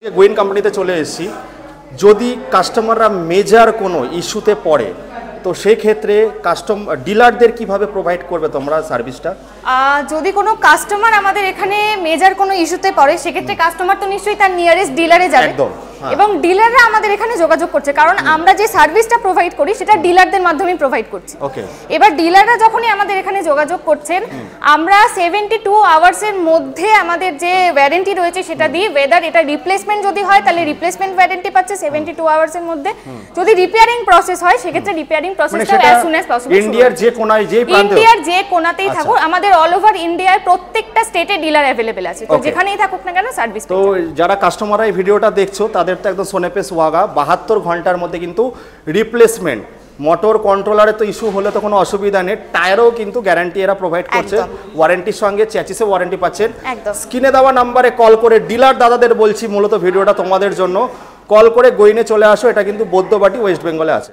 Gwyn কোম্পানিতে চলে এসেছি। যদি কাস্টমাররা মেজর কোনো ইস্যুতে পড়ে তো সেই ক্ষেত্রে ডিলারদের কিভাবে প্রোভাইড করবে তোমরা সার্ভিসটা? যদি কোনো কাস্টমার আমাদের এখানে মেজর কোনো ইস্যুতে পড়ে সেক্ষেত্রে কাস্টমার তো নিশ্চয়ই তার নিয়ারেস্ট ডিলারে যাবে এবং ডিলাররা আমাদের এখানে যোগাযোগ করছে, কারণ আমরা যে সার্ভিসটা প্রোভাইড করি সেটা ডিলারদের মাধ্যমে প্রোভাইড করছি। এবার ডিলাররা যখনই আমাদের এখানে যোগাযোগ করছেন আমরা 72 আওয়ার্সের মধ্যে আমাদের যে ওয়ারেন্টি রয়েছে সেটা দিই। ওয়েদার এটা রিপ্লেসমেন্ট যদি হয় তাহলে রিপ্লেসমেন্ট ওয়ারেন্টি পাচ্ছে 72 আওয়ার্সের মধ্যে। যদি রিপেয়ারিং প্রসেস হয় সেক্ষেত্রে রিপেয়ারিং প্রসেসটা অ্যাজ সুন অ্যাজ পসিবল। ইন্ডিয়ার যে কোনায় ইন্ডিয়ার যে কোনাতেই থাকুক, আমাদের অল ওভার ইন্ডিয়ার প্রত্যেকটা স্টেটে ডিলার অ্যাভেলেবেল আছে, তো যেখানেই থাকুক না কেন সার্ভিস। তো যারা কাস্টমাররা এই ভিডিওটা দেখছো তাদের তো একদম সোনে পে সোহাগা, 72 ঘন্টার মধ্যে কিন্তু রিপ্লেসমেন্ট। মোটর কন্ট্রোলারে তো ইস্যু হলে তো কোনো অসুবিধা নেই, টায়ারও কিন্তু গ্যারান্টি এরা প্রোভাইড করছে, ওয়ারেন্টির সঙ্গে চ্যাচিসে ওয়ারেন্টি পাচ্ছেন। স্ক্রিনে দেওয়া নাম্বারে কল করে ডিলার দাদাদের বলছি মূলত ভিডিওটা তোমাদের জন্য, কল করে গোইনে চলে আসো। এটা কিন্তু বৈদ্যবাটি ওয়েস্ট বেঙ্গলে আছে।